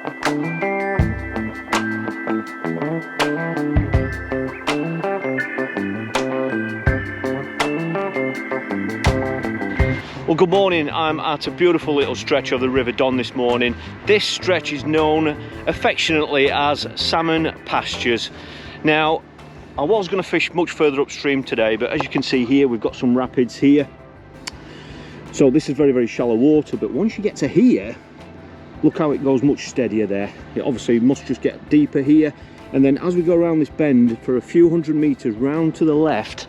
Well, good morning. I'm at a beautiful little stretch of the River Don this morning. This stretch is known affectionately as Salmon Pastures. Now, I was going to fish much further upstream today, but as you can see here, we've got some rapids here. So this is very, very shallow water, but once you get to here, look how it goes much steadier there. It obviously must just get deeper here. And then as we go around this bend for a few hundred meters round to the left,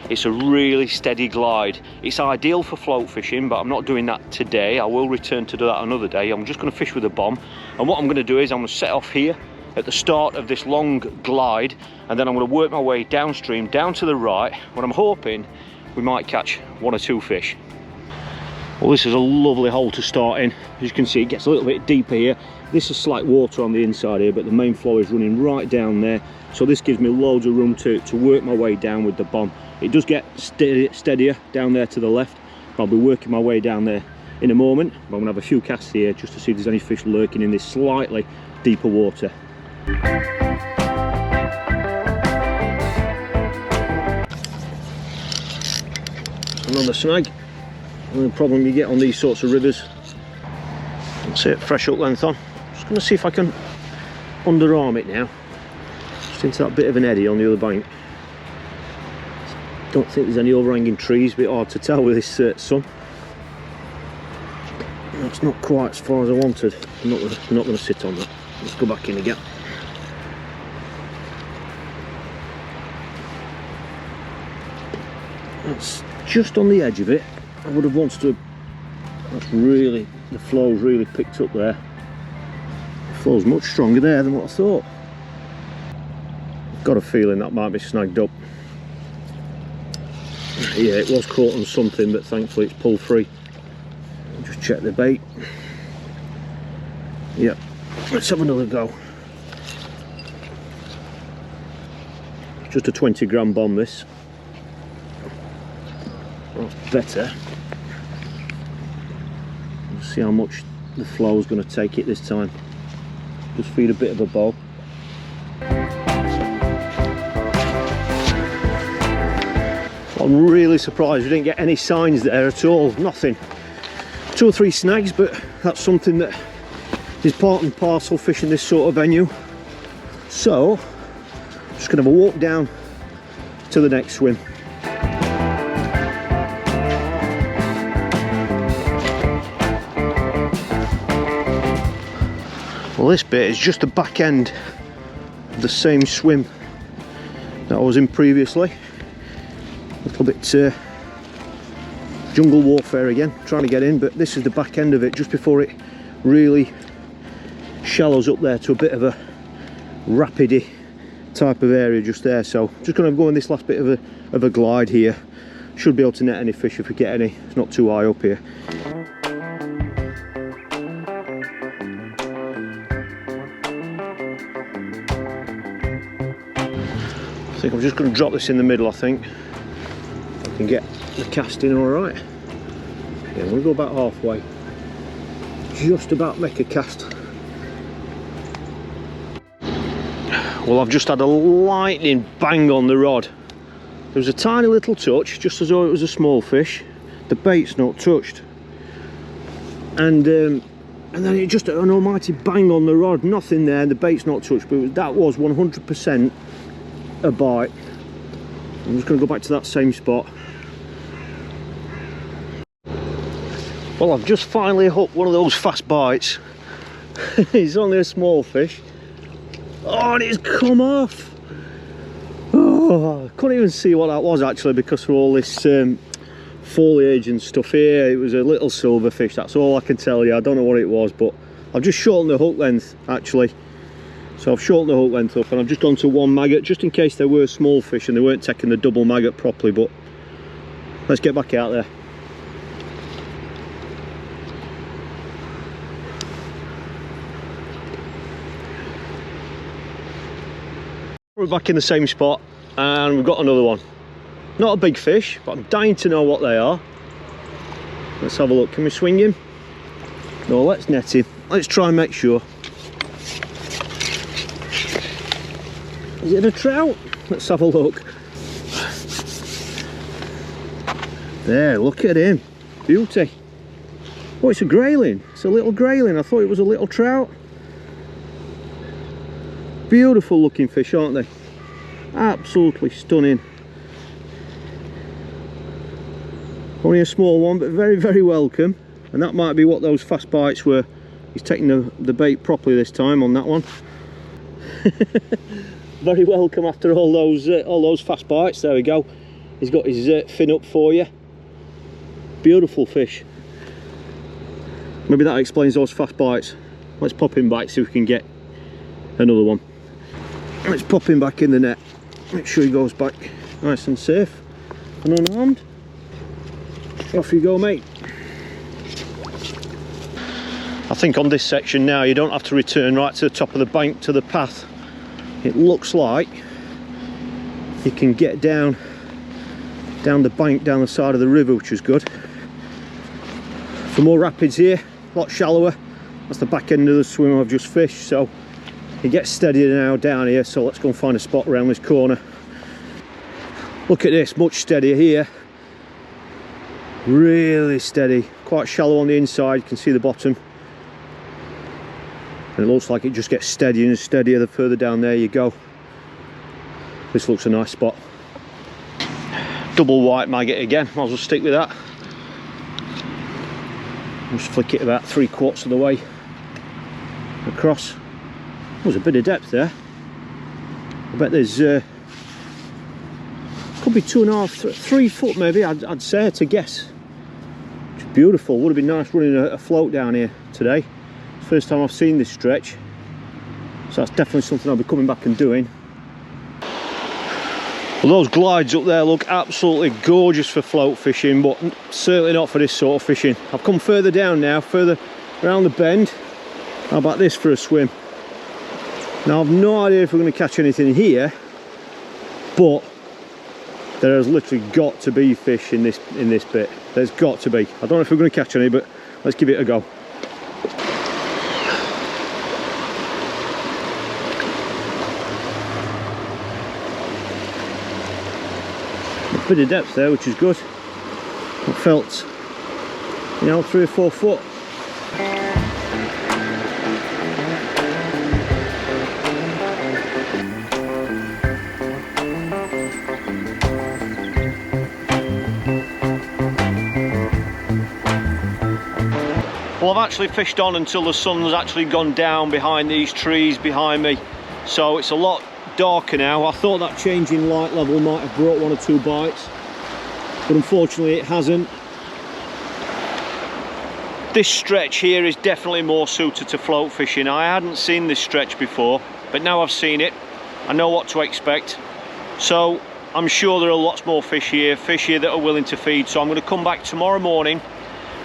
it's a really steady glide. It's ideal for float fishing, but I'm not doing that today. I will return to do that another day. I'm just going to fish with a bomb. And what I'm going to do is I'm going to set off here at the start of this long glide, and then I'm going to work my way downstream, down to the right, when I'm hoping we might catch one or two fish. Well, this is a lovely hole to start in. As you can see, it gets a little bit deeper here. This is slight water on the inside here, but the main flow is running right down there. So this gives me loads of room to work my way down with the bomb. It does get steadier down there to the left. I'll be working my way down there in a moment. But I'm going to have a few casts here just to see if there's any fish lurking in this slightly deeper water. Another snag. And the problem you get on these sorts of rivers, let's see it fresh hook length on. Just going to see if I can underarm it now, just into that bit of an eddy on the other bank. Don't think there's any overhanging trees, a bit hard to tell with this sun. That's not quite as far as I wanted. I'm not going to sit on that. Let's go back in again. That's just on the edge of it. I would have wanted to. That's really, the flow's really picked up there. The flow's much stronger there than what I thought. I've got a feeling that might be snagged up. Yeah, it was caught on something, but thankfully it's pull free. Just check the bait. Yep, let's have another go. Just a 20-gram bomb, this. That's better. Let's see how much the flow is going to take it this time. Just feed a bit of a bow. I'm really surprised we didn't get any signs there at all, nothing. 2 or 3 snags, but that's something that is part and parcel fishing this sort of venue. So, I'm just going to have a walk down to the next swim. Well, this bit is just the back end of the same swim that I was in previously. A little bit jungle warfare again, trying to get in, but this is the back end of it, just before it really shallows up there to a bit of a rapidy type of area just there. So just going to go in this last bit of a glide here. Should be able to net any fish if we get any. It's not too high up here. I think I'm just going to drop this in the middle, I think. And get the cast in all right. Yeah, we'll go about halfway. Just about make a cast. Well, I've just had a lightning bang on the rod. There was a tiny little touch, just as though it was a small fish. The bait's not touched. And then it just an almighty bang on the rod. Nothing there, and the bait's not touched. But that was 100% a bite. I'm just going to go back to that same spot. Well, I've just finally hooked one of those fast bites. It's only a small fish. Oh, and it's come off. Oh, I couldn't even see what that was actually because of all this foliage and stuff here. It was a little silverfish, that's all I can tell you. I don't know what it was, but I've just shortened the hook length actually. So I've shortened the hook length up and I've just gone to 1 maggot just in case there were small fish and they weren't taking the double maggot properly. But let's get back out there. We're back in the same spot and we've got another one. Not a big fish, but I'm dying to know what they are. Let's have a look. Can we swing him? No, let's net him. Let's try and make sure. Is it a trout? Let's have a look. There, look at him. Beauty. Oh, it's a grayling. It's a little grayling. I thought it was a little trout. Beautiful looking fish, aren't they? Absolutely stunning. Only a small one, but very, very welcome. And that might be what those fast bites were. He's taking the bait properly this time on that one. Very welcome after all those fast bites. There we go. He's got his fin up for you. Beautiful fish. Maybe that explains those fast bites. Let's pop him back, see if we can get another one. Let's pop him back in the net. Make sure he goes back nice and safe and unharmed. Off you go, mate. I think on this section now you don't have to return right to the top of the bank to the path. It looks like you can get down the bank, down the side of the river, which is good. For more rapids here, a lot shallower. That's the back end of the swim I've just fished, so it gets steadier now down here. So let's go and find a spot around this corner. Look at this, much steadier here. Really steady, quite shallow on the inside. You can see the bottom. And it looks like it just gets steadier and steadier the further down there you go. This looks a nice spot. Double white maggot again, might as well stick with that. Just flick it about 3/4 of the way across. There's a bit of depth there. I bet there's could be 2.5, 3 foot maybe, I'd say, to guess. It's beautiful. Would have been nice running a float down here today. First time I've seen this stretch, so that's definitely something I'll be coming back and doing. Well, those glides up there look absolutely gorgeous for float fishing, but certainly not for this sort of fishing. I've come further down now, further around the bend. How about this for a swim? Now I've no idea if we're going to catch anything here, but there has literally got to be fish in this bit. There's got to be. I don't know if we're going to catch any, but let's give it a go. A bit of depth there, which is good. I felt, 3 or 4 foot. Well, I've actually fished on until the sun's actually gone down behind these trees behind me, so it's a lot darker now. I thought that change in light level might have brought 1 or 2 bites, but unfortunately it hasn't. This stretch here is definitely more suited to float fishing. I hadn't seen this stretch before, but now I've seen it, I know what to expect. So I'm sure there are lots more fish here that are willing to feed. So I'm going to come back tomorrow morning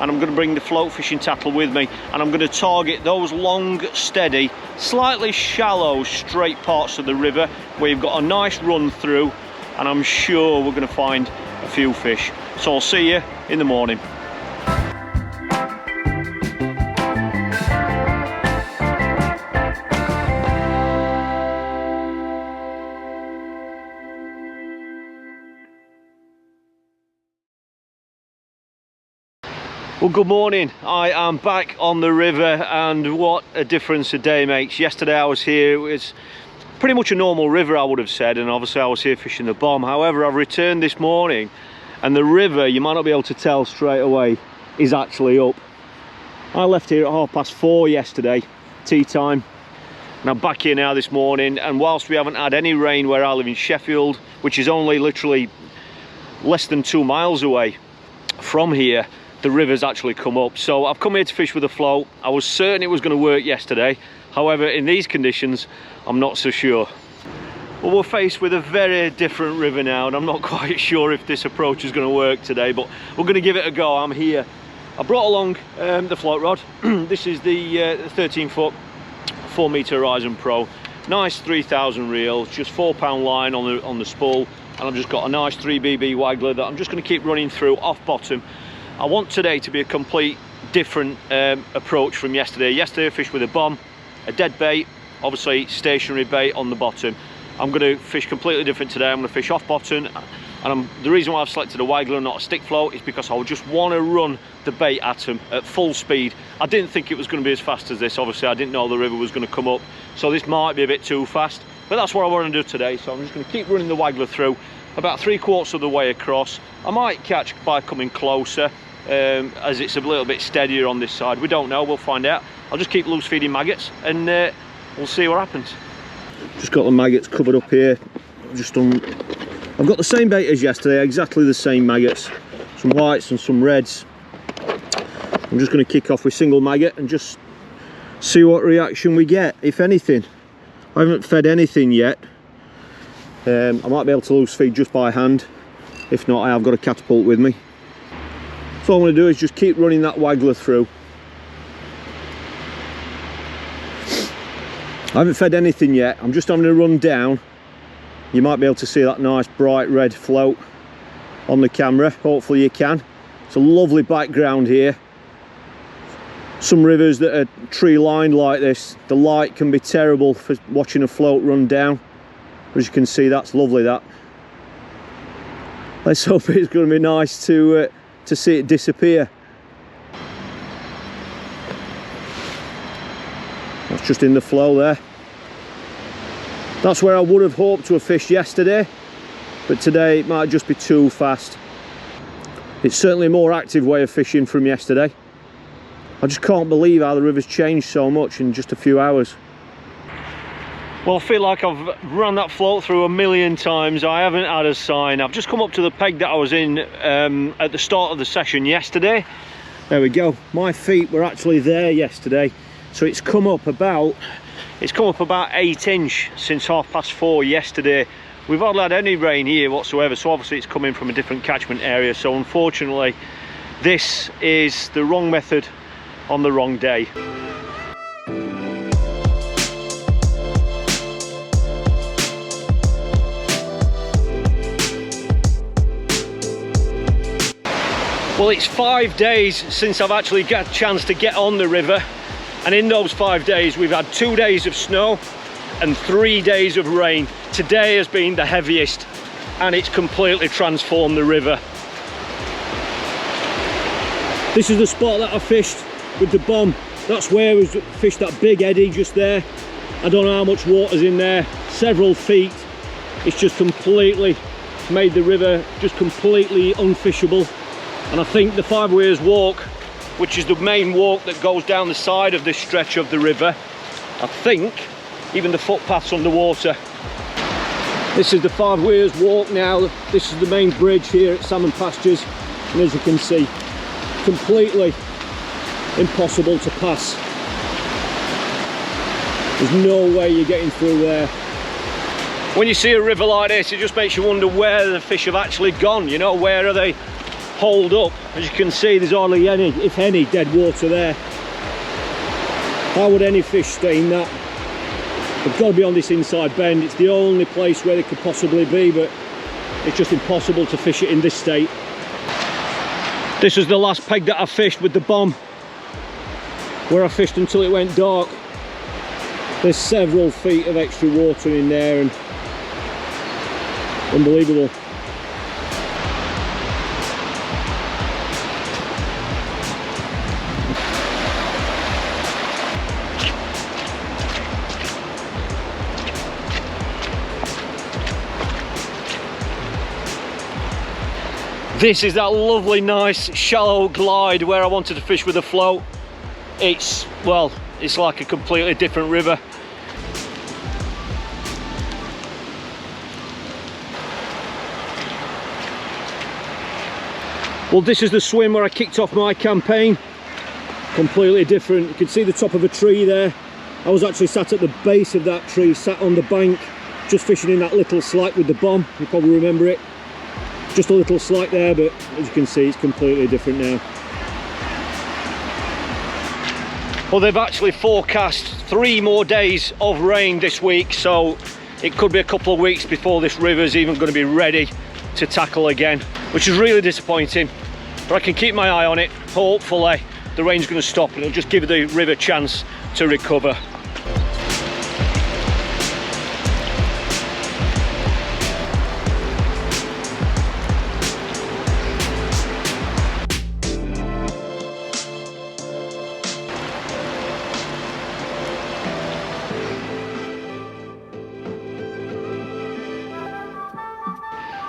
and I'm going to bring the float fishing tackle with me, and I'm going to target those long, steady, slightly shallow, straight parts of the river where you've got a nice run through, and I'm sure we're going to find a few fish. So I'll see you in the morning. Well, good morning. I am back on the river, and what a difference a day makes. Yesterday I was here, it was pretty much a normal river, I would have said, and obviously I was here fishing the bomb. However, I've returned this morning and the river, you might not be able to tell straight away, is actually up. I left here at 4:30 yesterday, tea time, and I'm back here now this morning, and whilst we haven't had any rain where I live in Sheffield, which is only literally less than 2 miles away from here, the river's actually come up. So I've come here to fish with a float. I was certain it was going to work yesterday. However, in these conditions, I'm not so sure. Well, we're faced with a very different river now, and I'm not quite sure if this approach is going to work today, but we're going to give it a go. I'm here. I brought along the float rod. This is the 13 foot 4 meter Horizon Pro. Nice 3000 reel, just £4 line on the spool, and I've just got a nice 3BB waggler that I'm just going to keep running through off bottom. I want today to be a complete different approach from yesterday. Yesterday I fished with a bomb, a dead bait, obviously stationary bait on the bottom. I'm going to fish completely different today. I'm going to fish off bottom, and the reason why I've selected a waggler and not a stick float is because I just want to run the bait at them at full speed. I didn't think it was going to be as fast as this. Obviously I didn't know the river was going to come up, so this might be a bit too fast, but that's what I want to do today. So I'm just going to keep running the waggler through about 3/4 of the way across. I might catch by coming closer, as it's a little bit steadier on this side. We don't know, we'll find out. I'll just keep loose feeding maggots and we'll see what happens. Just got the maggots covered up here. I've got the same bait as yesterday, exactly the same maggots, some whites and some reds. I'm just going to kick off with single maggot and just see what reaction we get, if anything. I haven't fed anything yet. I might be able to loose feed just by hand. If not, I have got a catapult with me. So all I'm going to do is just keep running that waggler through. I haven't fed anything yet. I'm just having a run down. You might be able to see that nice bright red float on the camera. Hopefully you can. It's a lovely background here. Some rivers that are tree lined like this, the light can be terrible for watching a float run down. As you can see, that's lovely, that. Let's hope it's going to be nice to see it disappear. That's just in the flow there. That's where I would have hoped to have fished yesterday, but today it might just be too fast. It's certainly a more active way of fishing from yesterday. I just can't believe how the river's changed so much in just a few hours. Well, I feel like I've run that float through a million times. I haven't had a sign. I've just come up to the peg that I was in at the start of the session yesterday. There we go. My feet were actually there yesterday, so it's come up about 8 inch since 4:30 yesterday. We've hardly had any rain here whatsoever, so obviously it's coming from a different catchment area. So unfortunately, this is the wrong method on the wrong day. Well, it's 5 days since I've actually got a chance to get on the river, and in those 5 days we've had 2 days of snow and 3 days of rain. Today has been the heaviest, and it's completely transformed the river. This is the spot that I fished with the bomb. That's where we fished that big eddy just there. I don't know how much water's in there, several feet. It's just completely made the river just completely unfishable. And I think the Five Weirs Walk, which is the main walk that goes down the side of this stretch of the river, I think even the footpath's underwater. This is the Five Weirs Walk now. This is the main bridge here at Salmon Pastures, and as you can see, completely impossible to pass. There's no way you're getting through there. When you see a river like this, it just makes you wonder where the fish have actually gone. You know, where are they holed up? As you can see, there's hardly any, if any, dead water there. How would any fish stay in that? They've got to be on this inside bend. It's the only place where they could possibly be, but it's just impossible to fish it in this state. This is the last peg that I fished with the bomb, where I fished until it went dark. There's several feet of extra water in there, and unbelievable. This is that lovely, nice, shallow glide where I wanted to fish with a float. It's, well, it's like a completely different river. Well, this is the swim where I kicked off my campaign. Completely different. You can see the top of a tree there. I was actually sat at the base of that tree, sat on the bank, just fishing in that little slack with the bomb. You probably remember it. Just a little slack there, but as you can see, it's completely different now. Well, they've actually forecast 3 more days of rain this week, so it could be a couple of weeks before this river's even going to be ready to tackle again, which is really disappointing. But I can keep my eye on it. Hopefully the rain's going to stop and it'll just give the river a chance to recover.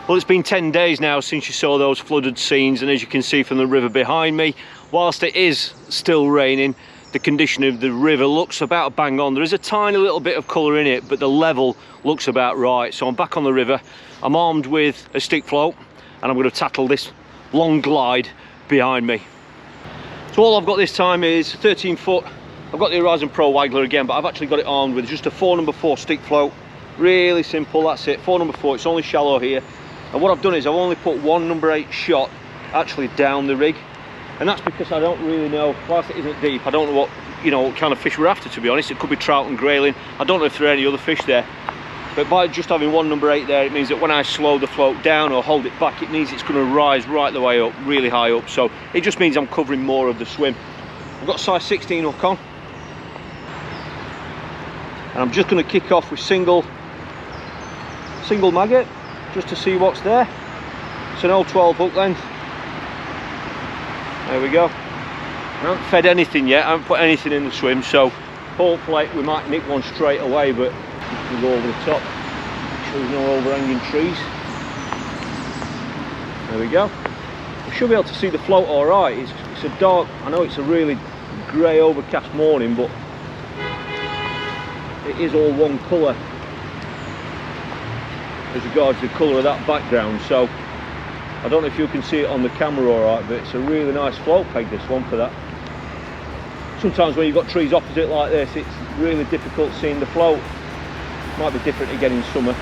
Well, it's been 10 days now since you saw those flooded scenes, and as you can see from the river behind me, whilst it is still raining, the condition of the river looks about bang on. There is a tiny little bit of colour in it, but the level looks about right. So I'm back on the river, I'm armed with a stick float, and I'm going to tackle this long glide behind me. So all I've got this time is 13 foot. I've got the Horizon Pro Waggler again, but I've actually got it armed with just a 4No. stick float. Really simple, that's it, 4No. It's only shallow here. And what I've done is I've only put one No. 8 shot actually down the rig, and that's because I don't really know, whilst it isn't deep, I don't know what kind of fish we're after, to be honest. It could be trout and grayling. I don't know if there are any other fish there, but by just having one No. 8 there, it means that when I slow the float down or hold it back, it means it's going to rise right the way up, really high up. So it just means I'm covering more of the swim. I've got a size 16 hook on, and I'm just going to kick off with single maggot, just to see what's there. It's an old 12 hook length. There we go. I haven't fed anything yet, I haven't put anything in the swim, so hopefully we might nick one straight away, but we'll go over the top. Make sure there's no overhanging trees. There we go. We should be able to see the float alright. It's a dark, I know it's a really grey overcast morning, but it is all one colour as regards the colour of that background, so I don't know if you can see it on the camera alright, but it's a really nice float peg, this one, for that. Sometimes when you've got trees opposite like this, it's really difficult seeing the float. Might be different again in summer.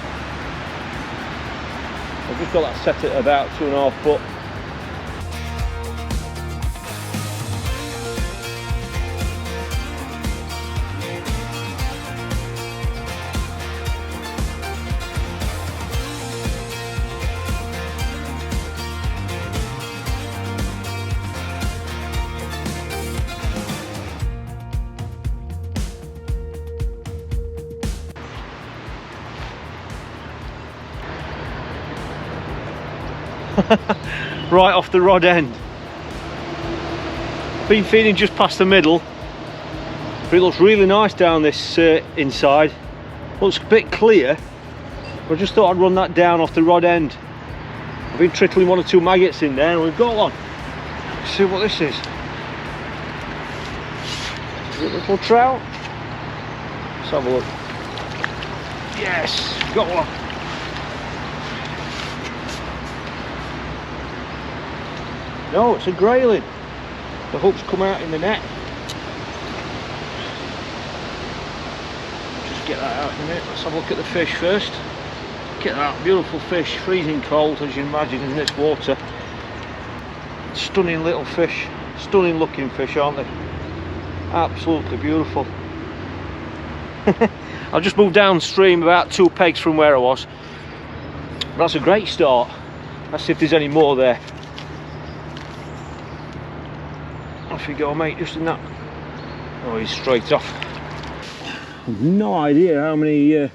I've just got that set at about 2.5 foot. Right off the rod end. Been feeding just past the middle, but it looks really nice down this inside. Looks a bit clear, but I just thought I'd run that down off the rod end. I've been trickling 1 or 2 maggots in there, and we've got one. Let's see what this is. Is it a little trout? Let's have a look. Yes, got one. No, it's a grayling. The hook's come out in the net. Just get that out in a minute. Let's have a look at the fish first. Get that beautiful fish, freezing cold as you imagine in this water. Stunning little fish, stunning looking fish, aren't they? Absolutely beautiful. I've just moved downstream about 2 pegs from where I was. That's a great start. Let's see if there's any more there. Off you go, mate, just in that. Oh, he's straight off. I've no idea how many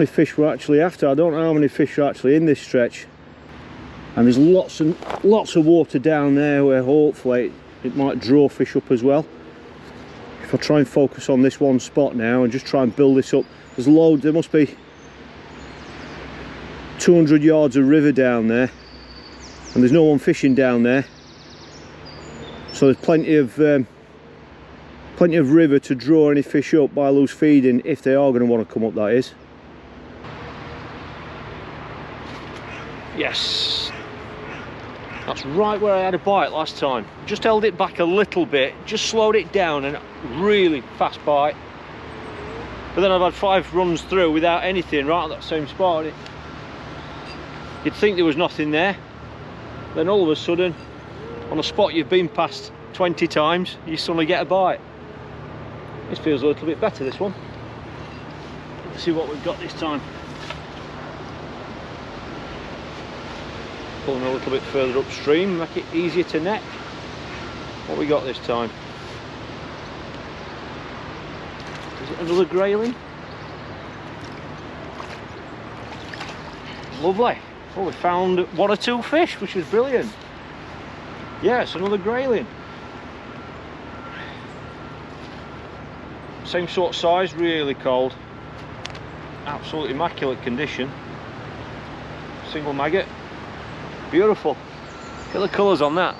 fish we're actually after. I don't know how many fish are actually in this stretch. And there's lots of water down there where hopefully it might draw fish up as well. If I try and focus on this one spot now and just try and build this up, there's loads. There must be 200 yards of river down there, and there's no one fishing down there. So there's plenty of river to draw any fish up by loose feeding, if they are going to want to come up, that is. Yes, that's right where I had a bite last time. Just held it back a little bit, just slowed it down, and really fast bite. But then I've had 5 runs through without anything right at that same spot. You'd think there was nothing there, then all of a sudden, on a spot you've been past 20 times, you suddenly get a bite. This feels a little bit better, this one. Let's see what we've got this time. Pulling a little bit further upstream, make it easier to net. What we got this time? Is it another grayling? Lovely. Oh, we found 1 or 2 fish, which was brilliant. Yes, another grayling. Same sort of size, really cold. Absolutely immaculate condition. single maggot. Beautiful. Look at the colours on that.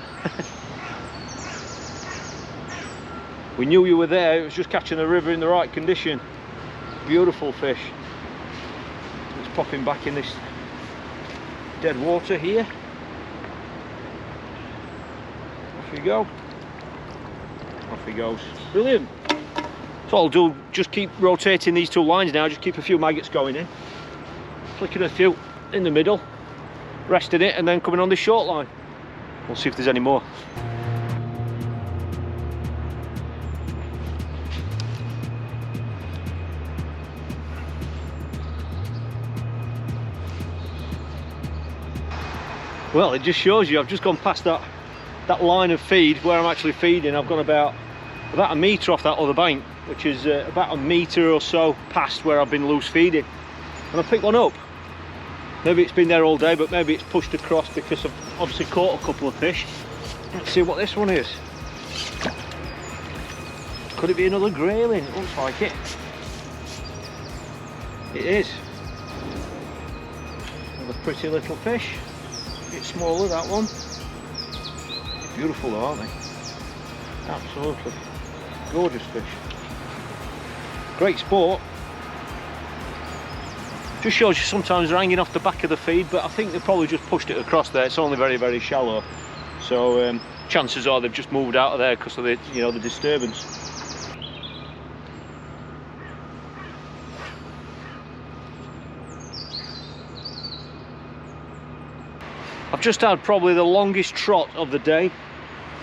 We knew you were there, it was just catching the river in the right condition. Beautiful fish. It's popping back in this dead water here. Off you go. Off he goes. Brilliant. So I'll do, just keep rotating these two lines now, just keep a few maggots going in. Flicking a few in the middle, resting it, and then coming on this short line. We'll see if there's any more. Well, it just shows you, I've just gone past that line of feed where I'm actually feeding. I've gone about a metre off that other bank, which is about a metre or so past where I've been loose feeding. And I picked one up. Maybe it's been there all day, but maybe it's pushed across because I've obviously caught a couple of fish. Let's see what this one is. Could it be another grayling? It looks like it. It is. Another pretty little fish. A bit smaller, that one. Beautiful though, aren't they? Absolutely. Gorgeous fish. Great sport. Just shows you sometimes they're hanging off the back of the feed, but I think they probably just pushed it across there. It's only very, very shallow. So chances are they've just moved out of there because of the, you know, the disturbance. I've just had probably the longest trot of the day.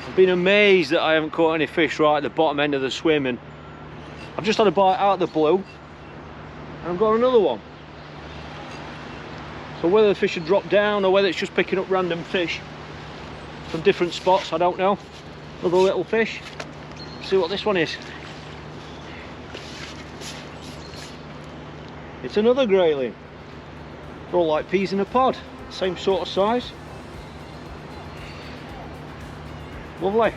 I've been amazed that I haven't caught any fish right at the bottom end of the swim, and I've just had a bite out of the blue and I've got another one. So whether the fish have dropped down or whether it's just picking up random fish from different spots, I don't know. Another little fish. Let's see what this one is. It's another grayling. They're all like peas in a pod. Same sort of size. Lovely.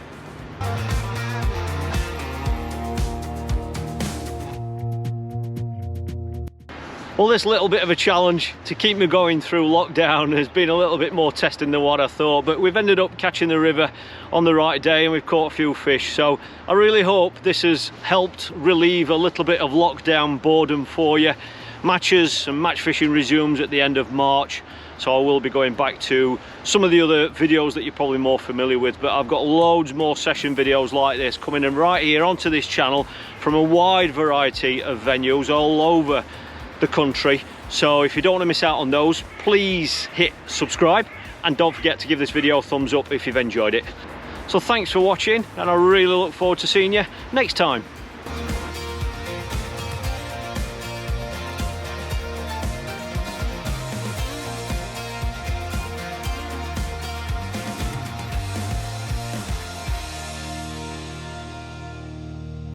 Well, this little bit of a challenge to keep me going through lockdown has been a little bit more testing than what I thought, but we've ended up catching the river on the right day and we've caught a few fish. So I really hope this has helped relieve a little bit of lockdown boredom for you. Matches and match fishing resumes at the end of March, so I will be going back to some of the other videos that you're probably more familiar with, but I've got loads more session videos like this coming in right here onto this channel from a wide variety of venues all over the country. So if you don't want to miss out on those, please hit subscribe and don't forget to give this video a thumbs up if you've enjoyed it. So thanks for watching, and I really look forward to seeing you next time.